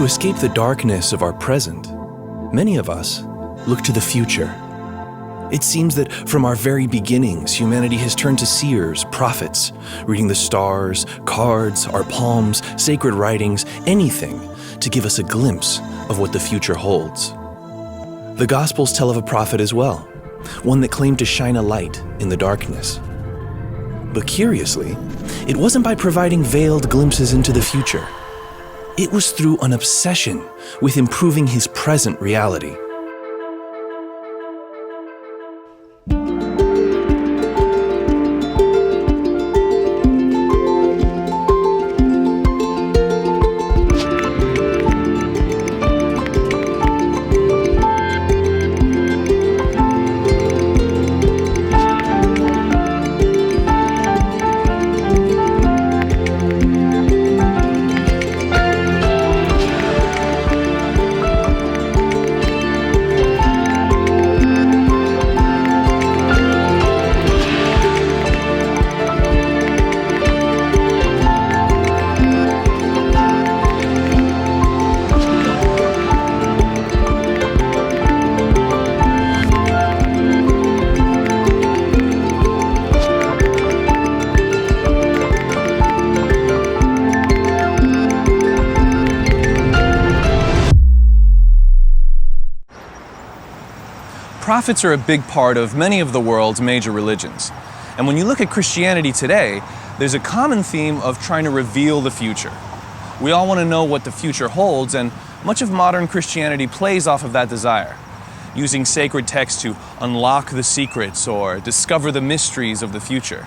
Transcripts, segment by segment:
To escape the darkness of our present, many of us look to the future. It seems that from our very beginnings, humanity has turned to seers, prophets, reading the stars, cards, our palms, sacred writings, anything to give us a glimpse of what the future holds. The Gospels tell of a prophet as well, one that claimed to shine a light in the darkness. But curiously, it wasn't by providing veiled glimpses into the future. It was through an obsession with improving his present reality. Prophets are a big part of many of the world's major religions. And when you look at Christianity today, there's a common theme of trying to reveal the future. We all want to know what the future holds, and much of modern Christianity plays off of that desire, using sacred texts to unlock the secrets or discover the mysteries of the future.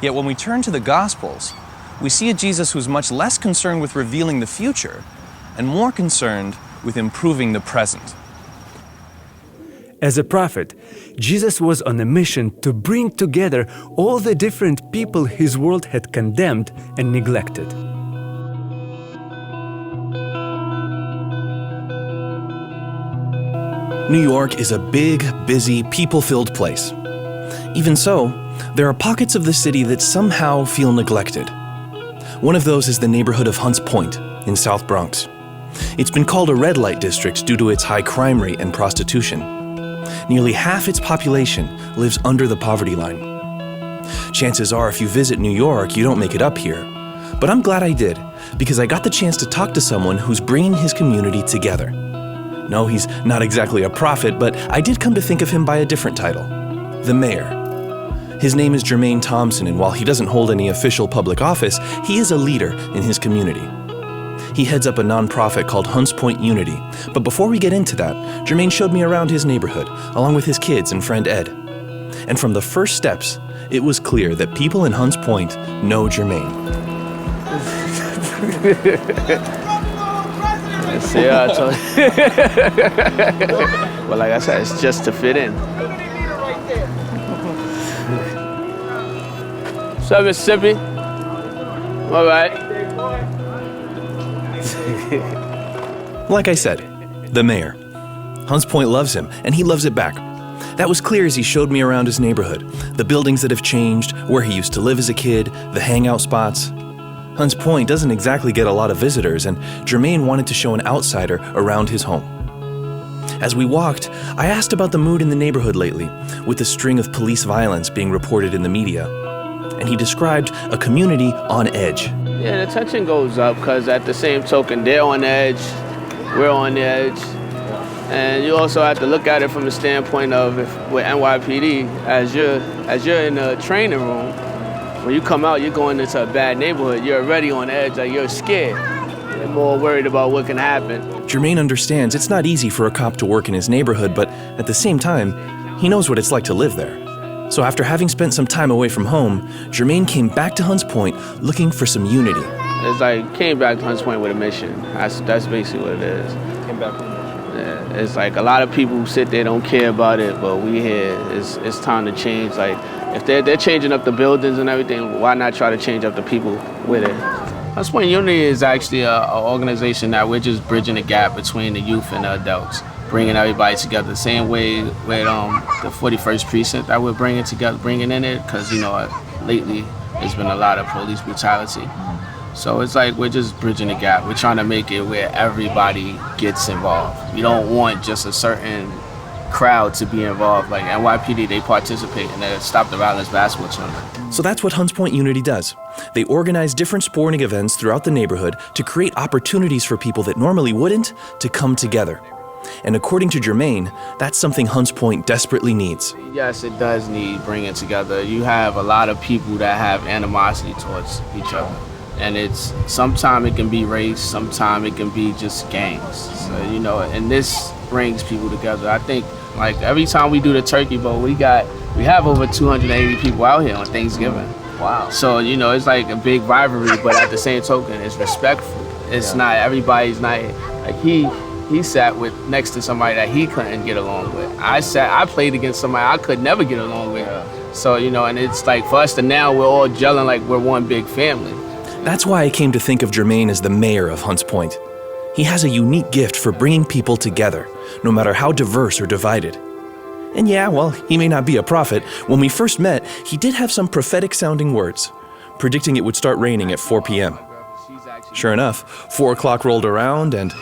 Yet when we turn to the Gospels, we see a Jesus who's much less concerned with revealing the future and more concerned with improving the present. As a prophet, Jesus was on a mission to bring together all the different people his world had condemned and neglected. New York is a big, busy, people-filled place. Even so, there are pockets of the city that somehow feel neglected. One of those is the neighborhood of Hunts Point in South Bronx. It's been called a red light district due to its high crime rate and prostitution. Nearly half its population lives under the poverty line. Chances are if you visit New York, you don't make it up here. But I'm glad I did, because I got the chance to talk to someone who's bringing his community together. No, he's not exactly a prophet, but I did come to think of him by a different title, the mayor. His name is Jermaine Thompson, and while he doesn't hold any official public office, he is a leader in his community. He heads up a nonprofit called Hunts Point Unity. But before we get into that, Jermaine showed me around his neighborhood, along with his kids and friend Ed. And from the first steps, it was clear that people in Hunts Point know Jermaine. See, I told you. Well, like I said, it's just to fit in. What's up, Mississippi? All right. Like I said, the mayor. Hunts Point loves him, and he loves it back. That was clear as he showed me around his neighborhood, the buildings that have changed, where he used to live as a kid, the hangout spots. Hunts Point doesn't exactly get a lot of visitors, and Jermaine wanted to show an outsider around his home. As we walked, I asked about the mood in the neighborhood lately, with the string of police violence being reported in the media. And he described a community on edge. Yeah, the tension goes up because at the same token, they're on edge, we're on the edge. And you also have to look at it from the standpoint of with NYPD, as you're in the training room, when you come out, you're going into a bad neighborhood, you're already on edge, like you're scared. You're more worried about what can happen. Jermaine understands it's not easy for a cop to work in his neighborhood, but at the same time, he knows what it's like to live there. So after having spent some time away from home, Jermaine came back to Hunts Point looking for some unity. It's like came back to Hunts Point with a mission. That's basically what it is. Came back with a mission. Yeah, it's like a lot of people sit there don't care about it, but we here. It's time to change. Like if they're changing up the buildings and everything, why not try to change up the people with it? Hunts Point Unity is actually an organization that we're just bridging the gap between the youth and the adults, bringing everybody together the same way with the 41st Precinct that we're bringing in it, because lately there's been a lot of police brutality. So it's like we're just bridging the gap. We're trying to make it where everybody gets involved. We don't want just a certain crowd to be involved. Like NYPD, they participate in the Stop the Violence basketball tournament. So that's what Hunts Point Unity does. They organize different sporting events throughout the neighborhood to create opportunities for people that normally wouldn't to come together. And according to Jermaine, that's something Hunts Point desperately needs. Yes, it does need bringing together. You have a lot of people that have animosity towards each other. And it's, sometimes it can be race, sometimes it can be just gangs. So, and this brings people together. I think, like, every time we do the Turkey Bowl, we have over 280 people out here on Thanksgiving. Wow. So, it's like a big rivalry, but at the same token, it's respectful. It's not, everybody's not, like, he sat next to somebody that he couldn't get along with. I played against somebody I could never get along with. So, and it's like, for us to now, we're all gelling like we're one big family. That's why I came to think of Jermaine as the mayor of Hunts Point. He has a unique gift for bringing people together, no matter how diverse or divided. And yeah, well, he may not be a prophet. When we first met, he did have some prophetic-sounding words, predicting it would start raining at 4 p.m. Sure enough, 4 o'clock rolled around and...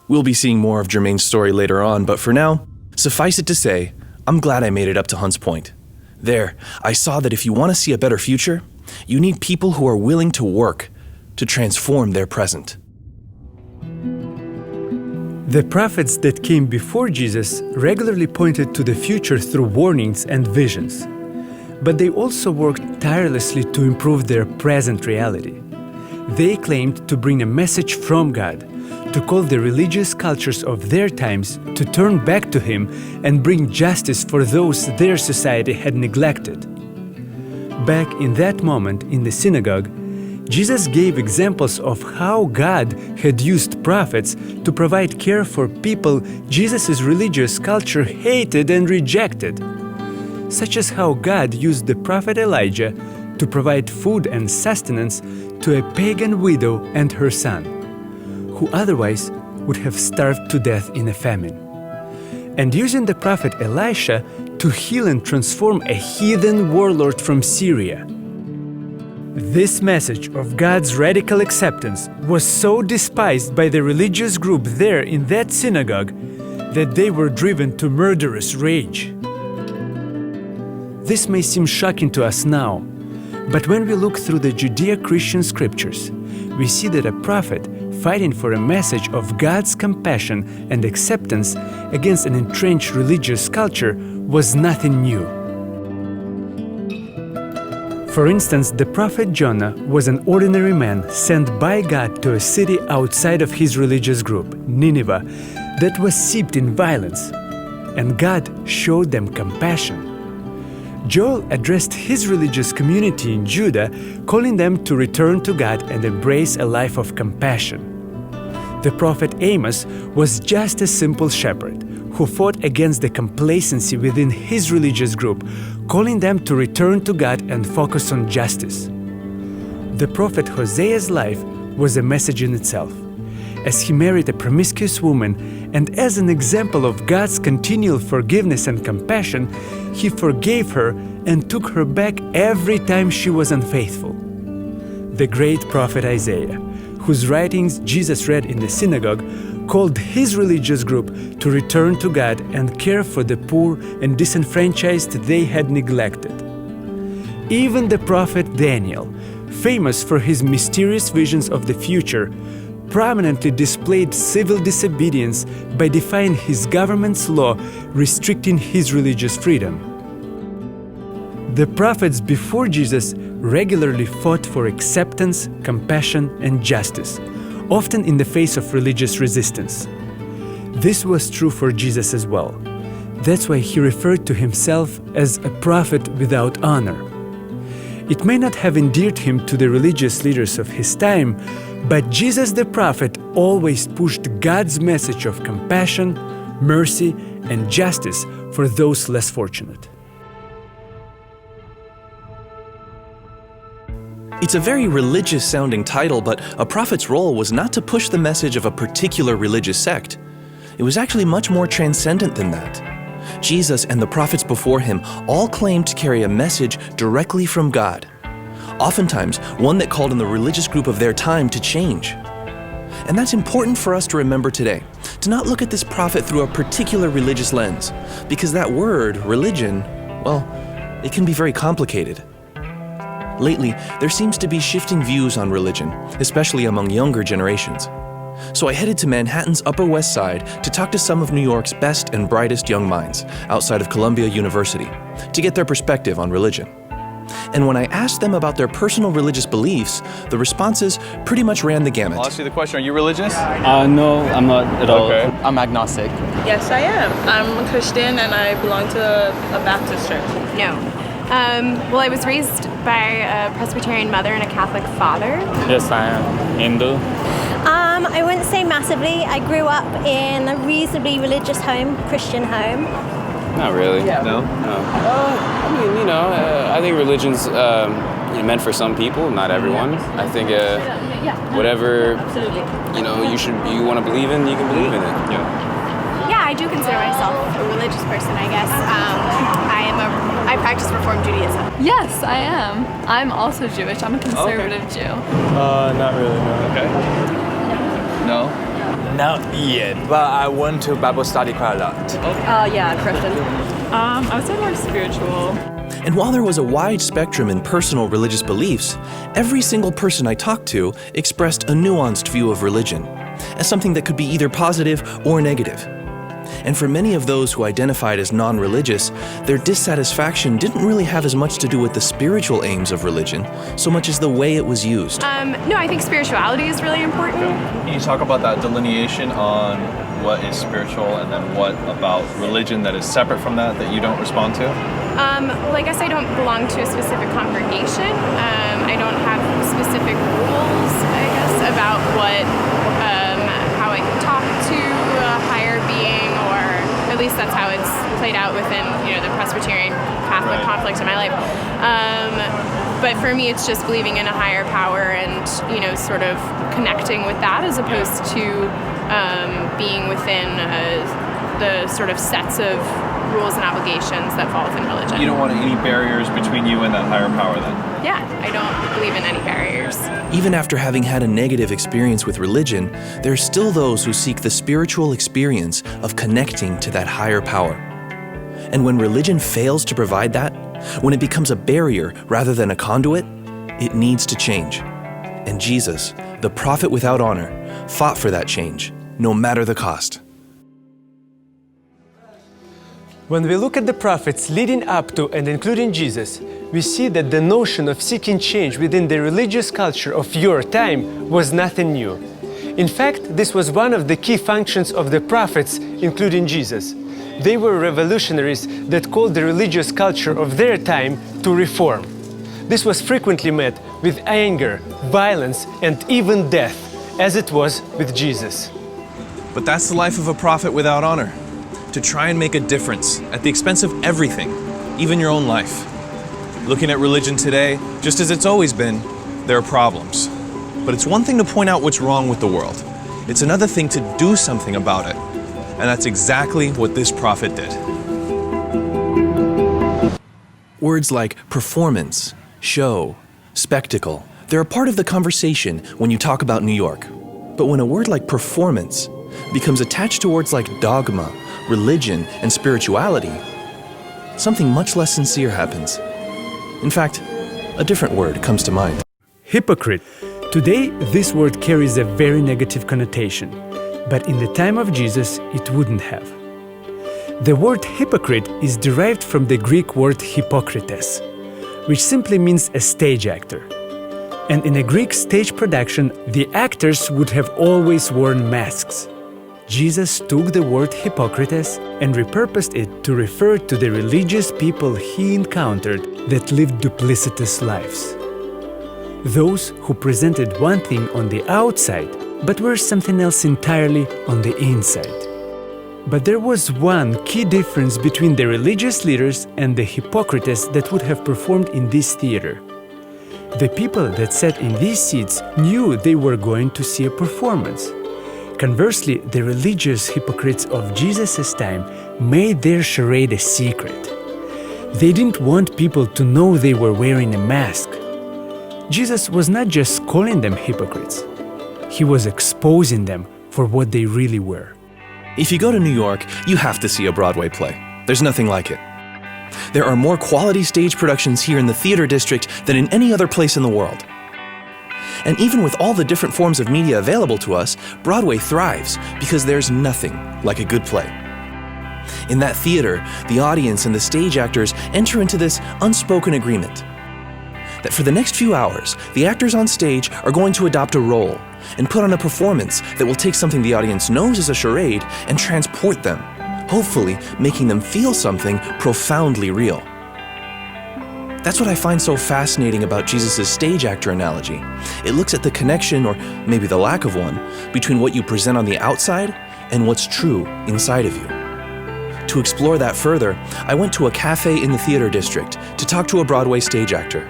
We'll be seeing more of Jermaine's story later on, but for now, suffice it to say, I'm glad I made it up to Hunts Point. There, I saw that if you want to see a better future, you need people who are willing to work to transform their present. The prophets that came before Jesus regularly pointed to the future through warnings and visions. But they also worked tirelessly to improve their present reality. They claimed to bring a message from God, to call the religious cultures of their times to turn back to Him and bring justice for those their society had neglected. Back in that moment in the synagogue, Jesus gave examples of how God had used prophets to provide care for people Jesus' religious culture hated and rejected, such as how God used the prophet Elijah to provide food and sustenance to a pagan widow and her son, who otherwise would have starved to death in a famine, and using the prophet Elisha to heal and transform a heathen warlord from Syria. This message of God's radical acceptance was so despised by the religious group there in that synagogue that they were driven to murderous rage. This may seem shocking to us now, but when we look through the Judeo-Christian scriptures, we see that a prophet fighting for a message of God's compassion and acceptance against an entrenched religious culture was nothing new. For instance, the prophet Jonah was an ordinary man sent by God to a city outside of his religious group, Nineveh, that was steeped in violence, and God showed them compassion. Joel addressed his religious community in Judah, calling them to return to God and embrace a life of compassion. The prophet Amos was just a simple shepherd who fought against the complacency within his religious group, calling them to return to God and focus on justice. The prophet Hosea's life was a message in itself, as he married a promiscuous woman, and as an example of God's continual forgiveness and compassion, He forgave her and took her back every time she was unfaithful. The great prophet Isaiah, whose writings Jesus read in the synagogue, called his religious group to return to God and care for the poor and disenfranchised they had neglected. Even the prophet Daniel, famous for his mysterious visions of the future, prominently displayed civil disobedience by defying his government's law restricting his religious freedom. The prophets before Jesus regularly fought for acceptance, compassion, and justice, often in the face of religious resistance. This was true for Jesus as well. That's why he referred to himself as a prophet without honor. It may not have endeared him to the religious leaders of his time, but Jesus the prophet always pushed God's message of compassion, mercy, and justice for those less fortunate. It's a very religious-sounding title, but a prophet's role was not to push the message of a particular religious sect. It was actually much more transcendent than that. Jesus and the prophets before him all claimed to carry a message directly from God, oftentimes one that called on the religious group of their time to change. And that's important for us to remember today, to not look at this prophet through a particular religious lens, because that word, religion, well, it can be very complicated. Lately, there seems to be shifting views on religion, especially among younger generations. So I headed to Manhattan's Upper West Side to talk to some of New York's best and brightest young minds outside of Columbia University to get their perspective on religion. And when I asked them about their personal religious beliefs, the responses pretty much ran the gamut. I'll ask you the question, are you religious? No, I'm not at all. Okay. I'm agnostic. Yes, I am. I'm a Christian and I belong to a Baptist church. No. Well, I was raised by a Presbyterian mother and a Catholic father. Yes, I am. Hindu. I wouldn't say massively. I grew up in a reasonably religious home, Christian home. Not really. No? I mean, I think religion's meant for some people, not everyone. I think whatever you want to believe in, you can believe in it. Yeah, I do consider myself a religious person, I guess. I practice Reformed Judaism. Yes, I am. I'm also Jewish. I'm a conservative Jew. Not really, no. Okay. No? Not yet, but I went to Bible study quite a lot. Yeah, Christian. I would say more spiritual. And while there was a wide spectrum in personal religious beliefs, every single person I talked to expressed a nuanced view of religion as something that could be either positive or negative. And for many of those who identified as non-religious, their dissatisfaction didn't really have as much to do with the spiritual aims of religion, so much as the way it was used. No, I think spirituality is really important. Can you talk about that delineation on what is spiritual and then what about religion that is separate from that you don't respond to? Well, I guess I don't belong to a specific congregation. I don't have specific rules, I guess, about how I can talk to a higher being, or at least that's how it's played out within, the Presbyterian Catholic conflict in my life. But for me, it's just believing in a higher power and, sort of connecting with that as opposed to being within the sort of sets of rules and obligations that fall within religion. You don't want any barriers between you and that higher power then? Yeah, I don't believe in any barriers. Even after having had a negative experience with religion, there are still those who seek the spiritual experience of connecting to that higher power. And when religion fails to provide that, when it becomes a barrier rather than a conduit, it needs to change. And Jesus, the prophet without honor, fought for that change, no matter the cost. When we look at the prophets leading up to and including Jesus, we see that the notion of seeking change within the religious culture of your time was nothing new. In fact, this was one of the key functions of the prophets, including Jesus. They were revolutionaries that called the religious culture of their time to reform. This was frequently met with anger, violence, and even death, as it was with Jesus. But that's the life of a prophet without honor. To try and make a difference at the expense of everything, even your own life. Looking at religion today, just as it's always been, there are problems. But it's one thing to point out what's wrong with the world. It's another thing to do something about it. And that's exactly what this prophet did. Words like performance, show, spectacle, they're a part of the conversation when you talk about New York. But when a word like performance becomes attached to words like dogma, religion, and spirituality, something much less sincere happens. In fact, a different word comes to mind. Hypocrite. Today, this word carries a very negative connotation, but in the time of Jesus, it wouldn't have. The word hypocrite is derived from the Greek word hypokrites, which simply means a stage actor. And in a Greek stage production, the actors would have always worn masks. Jesus took the word hypocrites and repurposed it to refer to the religious people he encountered that lived duplicitous lives. Those who presented one thing on the outside, but were something else entirely on the inside. But there was one key difference between the religious leaders and the hypocrites that would have performed in this theater. The people that sat in these seats knew they were going to see a performance. Conversely, the religious hypocrites of Jesus' time made their charade a secret. They didn't want people to know they were wearing a mask. Jesus was not just calling them hypocrites. He was exposing them for what they really were. If you go to New York, you have to see a Broadway play. There's nothing like it. There are more quality stage productions here in the theater district than in any other place in the world. And even with all the different forms of media available to us, Broadway thrives because there's nothing like a good play. In that theater, the audience and the stage actors enter into this unspoken agreement that for the next few hours, the actors on stage are going to adopt a role and put on a performance that will take something the audience knows is a charade and transport them, hopefully making them feel something profoundly real. That's what I find so fascinating about Jesus' stage actor analogy. It looks at the connection, or maybe the lack of one, between what you present on the outside and what's true inside of you. To explore that further, I went to a cafe in the theater district to talk to a Broadway stage actor.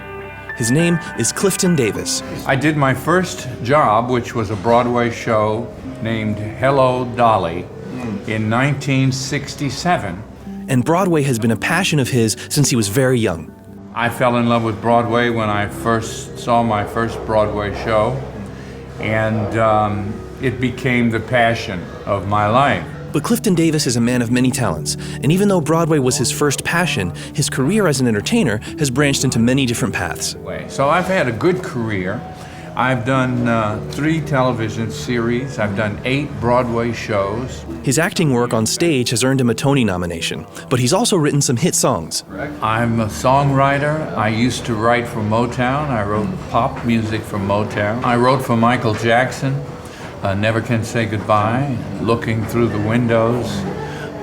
His name is Clifton Davis. I did my first job, which was a Broadway show named Hello, Dolly, in 1967. And Broadway has been a passion of his since he was very young. I fell in love with Broadway when I first saw my first Broadway show, and it became the passion of my life. But Clifton Davis is a man of many talents, and even though Broadway was his first passion, his career as an entertainer has branched into many different paths. So I've had a good career. I've done 3 television series. I've done 8 Broadway shows. His acting work on stage has earned him a Tony nomination, but he's also written some hit songs. I'm a songwriter. I used to write for Motown. I wrote pop music for Motown. I wrote for Michael Jackson. Never Can Say Goodbye, Looking Through the Windows,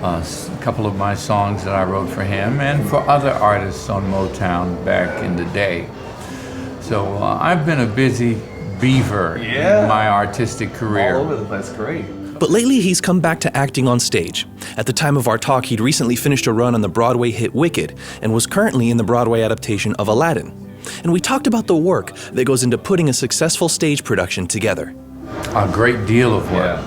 a couple of my songs that I wrote for him, and for other artists on Motown back in the day. So I've been a busy beaver in my artistic career. All over the place, great. But lately he's come back to acting on stage. At the time of our talk, he'd recently finished a run on the Broadway hit Wicked, and was currently in the Broadway adaptation of Aladdin. And we talked about the work that goes into putting a successful stage production together. A great deal of work.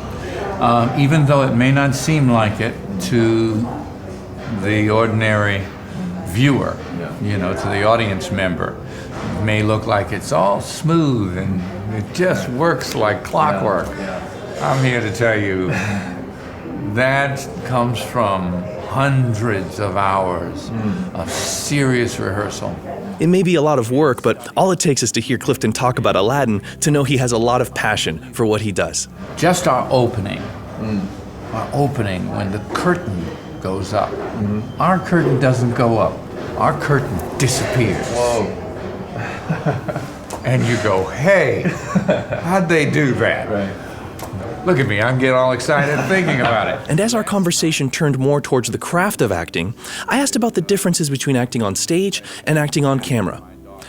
Even though it may not seem like it to the ordinary viewer, to the audience member. It may look like it's all smooth and it just works like clockwork. I'm here to tell you that comes from hundreds of hours of serious rehearsal. It may be a lot of work, but all it takes is to hear Clifton talk about Aladdin to know he has a lot of passion for what he does. Just our opening when the curtain goes up. Our curtain doesn't go up. Our curtain disappears. Whoa. And you go, hey, how'd they do that? Right. Look at me, I'm getting all excited thinking about it. And as our conversation turned more towards the craft of acting, I asked about the differences between acting on stage and acting on camera.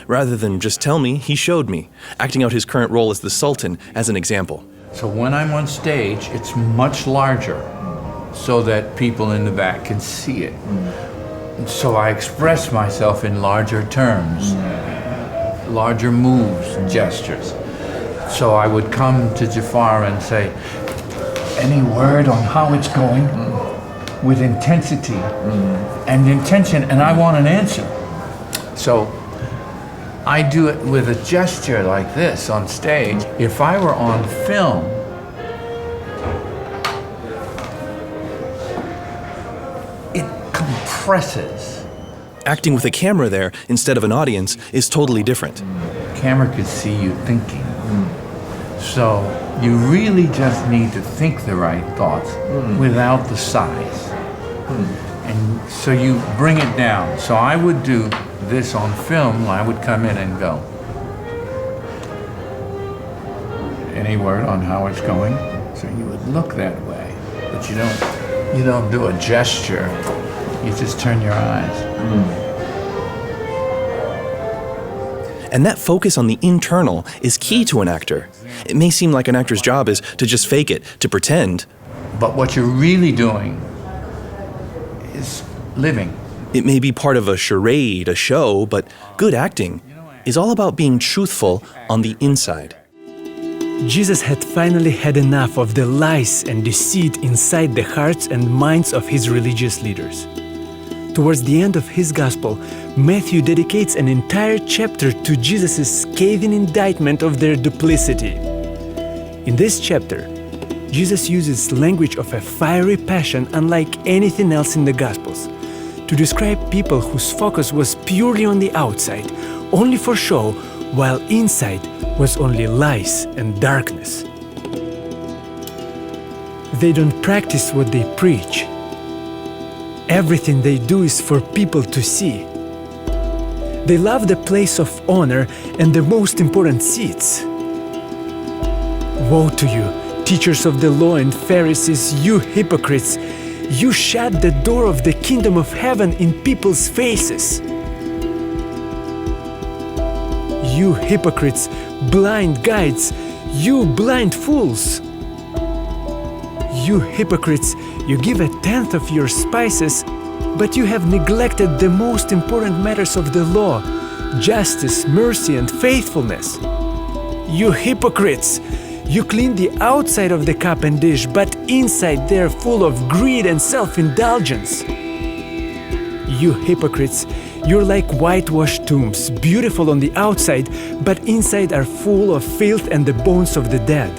Rather than just tell me, he showed me, acting out his current role as the Sultan as an example. So when I'm on stage, it's much larger so that people in the back can see it. So I express myself in larger terms, larger moves and gestures. So I would come to Jafar and say, any word on how it's going? With intensity and intention, and I want an answer. So I do it with a gesture like this on stage. If I were on film, it compresses. Acting with a camera there instead of an audience is totally different. Camera could see you thinking. So you really just need to think the right thoughts without the size. And so you bring it down. So I would do this on film. I would come in and go, any word on how it's going? So you would look that way, but you don't do a gesture. You just turn your eyes. And that focus on the internal is key to an actor. It may seem like an actor's job is to just fake it, to pretend. But what you're really doing is living. It may be part of a charade, a show, but good acting is all about being truthful on the inside. Jesus had finally had enough of the lies and deceit inside the hearts and minds of his religious leaders. Towards the end of his gospel, Matthew dedicates an entire chapter to Jesus' scathing indictment of their duplicity. In this chapter, Jesus uses language of a fiery passion unlike anything else in the Gospels to describe people whose focus was purely on the outside, only for show, while inside was only lies and darkness. They don't practice what they preach. Everything they do is for people to see. They love the place of honor and the most important seats. Woe to you, teachers of the law and Pharisees, you hypocrites! You shut the door of the kingdom of heaven in people's faces. You hypocrites, blind guides, you blind fools! You hypocrites, you give 1/10 of your spices, but you have neglected the most important matters of the law, justice, mercy, and faithfulness. You hypocrites! You clean the outside of the cup and dish, but inside they're full of greed and self-indulgence. You hypocrites! You're like whitewashed tombs, beautiful on the outside, but inside are full of filth and the bones of the dead.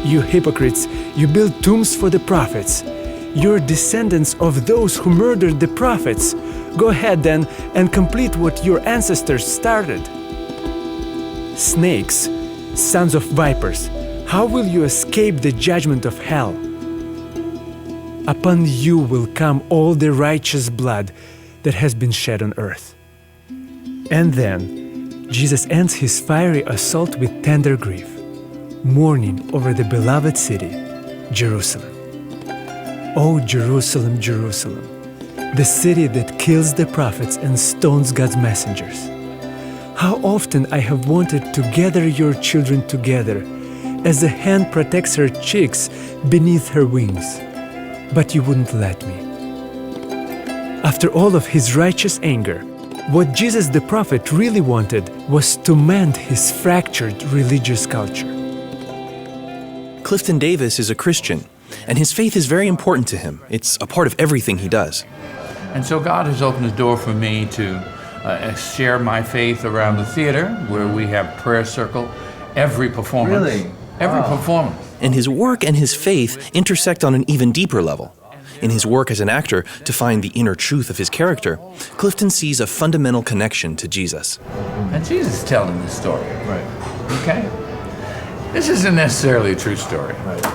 You hypocrites! You build tombs for the prophets. You're descendants of those who murdered the prophets. Go ahead then and complete what your ancestors started. Snakes, sons of vipers, how will you escape the judgment of hell? Upon you will come all the righteous blood that has been shed on earth. And then Jesus ends his fiery assault with tender grief, mourning over the beloved city, Jerusalem. Oh, Jerusalem, Jerusalem, the city that kills the prophets and stones God's messengers. How often I have wanted to gather your children together, as a hen protects her chicks beneath her wings, but you wouldn't let me. After all of his righteous anger, what Jesus the prophet really wanted was to mend his fractured religious culture. Clifton Davis is a Christian, and his faith is very important to him. It's a part of everything he does. And so God has opened the door for me to share my faith around the theater, where we have prayer circle every performance. Really? Every performance. And his work and his faith intersect on an even deeper level. In his work as an actor to find the inner truth of his character, Clifton sees a fundamental connection to Jesus. And Jesus is telling this story. Right. Okay? This isn't necessarily a true story. Right.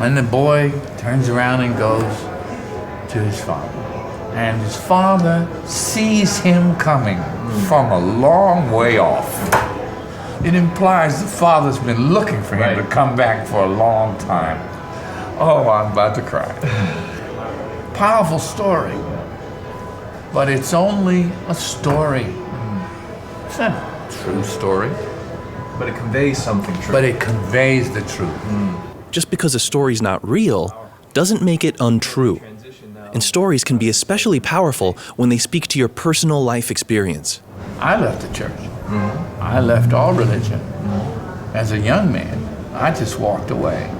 And the boy turns around and goes to his father. And his father sees him coming from a long way off. It implies the father's been looking for him to come back for a long time. Oh, I'm about to cry. Powerful story. But it's only a story. It's not a true story. But it conveys something true. But it conveys the truth. Just because a story's not real doesn't make it untrue. And stories can be especially powerful when they speak to your personal life experience. I left the church. I left all religion. As a young man, I just walked away.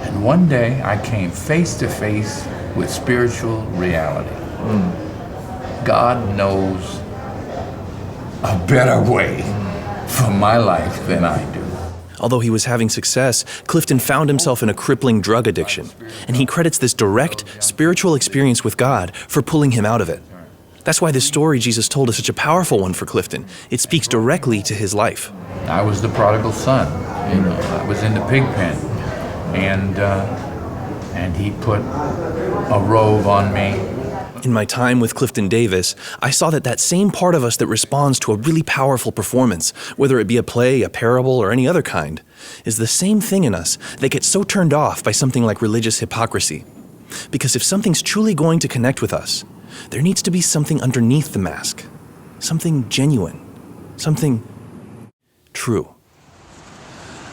And one day I came face to face with spiritual reality. God knows a better way for my life than I do. Although he was having success, Clifton found himself in a crippling drug addiction, and he credits this direct, spiritual experience with God for pulling him out of it. That's why this story Jesus told is such a powerful one for Clifton. It speaks directly to his life. I was the prodigal son. You know, I was in the pig pen, and he put a robe on me. In my time with Clifton Davis, I saw that same part of us that responds to a really powerful performance, whether it be a play, a parable, or any other kind, is the same thing in us that gets so turned off by something like religious hypocrisy. Because if something's truly going to connect with us, there needs to be something underneath the mask, something genuine, something true.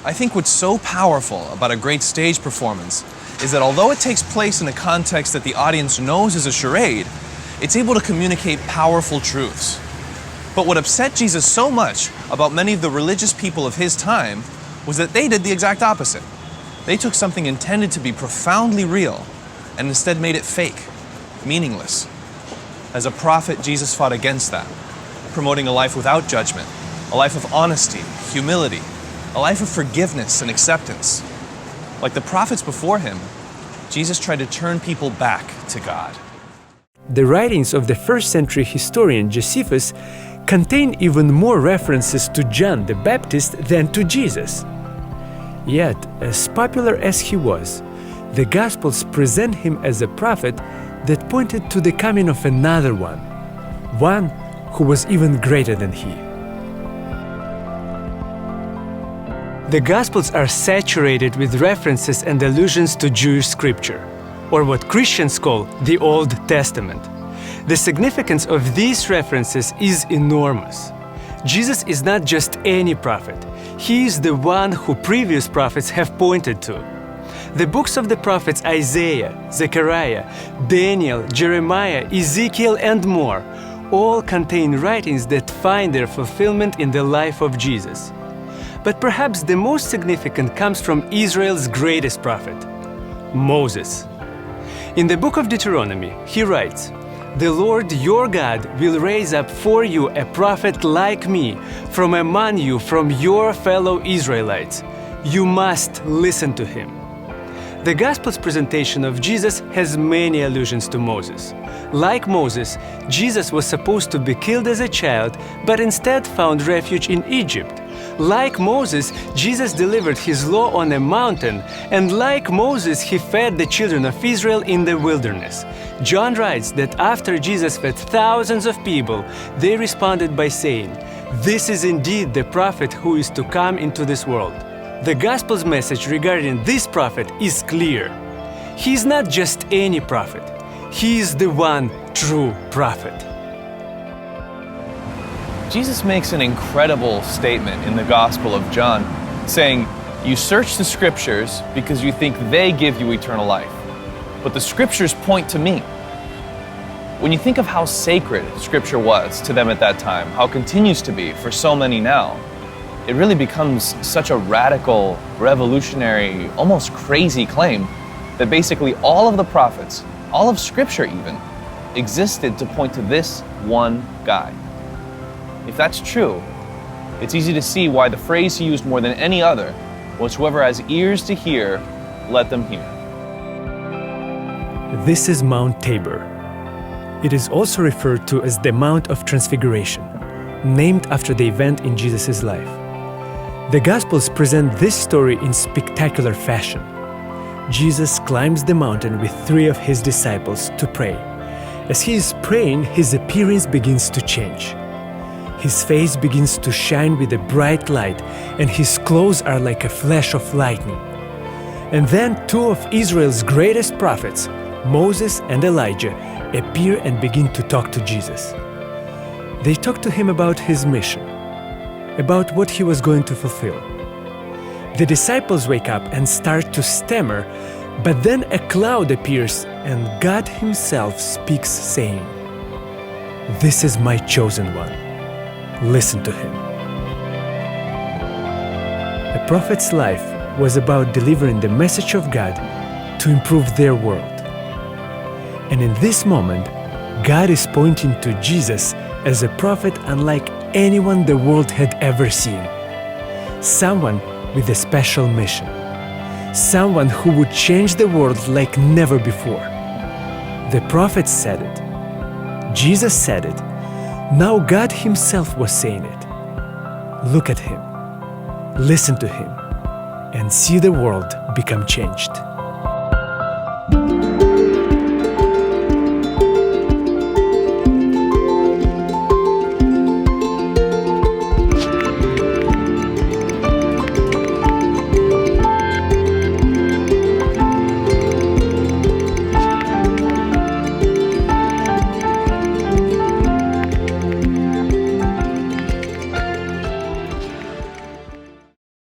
I think what's so powerful about a great stage performance is that although it takes place in a context that the audience knows is a charade, it's able to communicate powerful truths. But what upset Jesus so much about many of the religious people of his time was that they did the exact opposite. They took something intended to be profoundly real and instead made it fake, meaningless. As a prophet, Jesus fought against that, promoting a life without judgment, a life of honesty, humility, a life of forgiveness and acceptance. Like the prophets before him, Jesus tried to turn people back to God. The writings of the first century historian Josephus contain even more references to John the Baptist than to Jesus. Yet, as popular as he was, the Gospels present him as a prophet that pointed to the coming of another one who was even greater than he. The Gospels are saturated with references and allusions to Jewish scripture, or what Christians call the Old Testament. The significance of these references is enormous. Jesus is not just any prophet. He is the one who previous prophets have pointed to. The books of the prophets Isaiah, Zechariah, Daniel, Jeremiah, Ezekiel, and more all contain writings that find their fulfillment in the life of Jesus. But perhaps the most significant comes from Israel's greatest prophet, Moses. In the book of Deuteronomy, he writes, "The Lord your God will raise up for you a prophet like me from among you, from your fellow Israelites. You must listen to him." The Gospel's presentation of Jesus has many allusions to Moses. Like Moses, Jesus was supposed to be killed as a child, but instead found refuge in Egypt. Like Moses, Jesus delivered his law on a mountain, and like Moses, he fed the children of Israel in the wilderness. John writes that after Jesus fed thousands of people, they responded by saying, "This is indeed the prophet who is to come into this world." The Gospel's message regarding this prophet is clear. He is not just any prophet. He is the one true prophet. Jesus makes an incredible statement in the Gospel of John, saying, "You search the Scriptures because you think they give you eternal life, but the Scriptures point to me." When you think of how sacred Scripture was to them at that time, how it continues to be for so many now, it really becomes such a radical, revolutionary, almost crazy claim that basically all of the prophets, all of Scripture even, existed to point to this one guy. If that's true, it's easy to see why the phrase he used more than any other was, "Whoever has ears to hear, let them hear." This is Mount Tabor. It is also referred to as the Mount of Transfiguration, named after the event in Jesus' life. The Gospels present this story in spectacular fashion. Jesus climbs the mountain with 3 of his disciples to pray. As he is praying, his appearance begins to change. His face begins to shine with a bright light, and his clothes are like a flash of lightning. And then 2 of Israel's greatest prophets, Moses and Elijah, appear and begin to talk to Jesus. They talk to him about his mission, about what he was going to fulfill. The disciples wake up and start to stammer, but then a cloud appears and God himself speaks, saying, "This is my chosen one. Listen to him." A prophet's life was about delivering the message of God to improve their world. And in this moment, God is pointing to Jesus as a prophet unlike anyone the world had ever seen. Someone with a special mission. Someone who would change the world like never before. The prophets said it. Jesus said it. Now God himself was saying it. Look at him, listen to him, and see the world become changed.